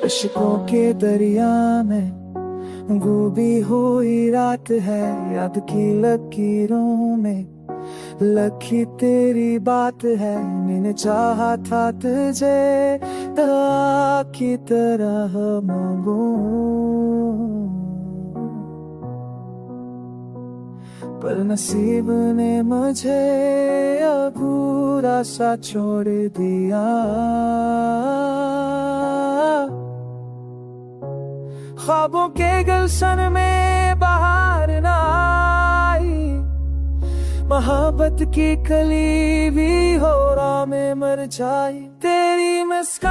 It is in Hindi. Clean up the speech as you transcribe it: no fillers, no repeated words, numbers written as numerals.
इश्कों के दरिया में डूबी हुई रात है, याद की लकीरों में लखी तेरी बात है। मैंने चाहा था तुझे दवा की तरह मांगू, पर नसीब ने मुझे अधूरा सा छोड़ दिया। ख्वाबों के गुलशन में बाहर न आई, मोहब्बत की कली भी हो राह में मर जाई। तेरी मुस्कान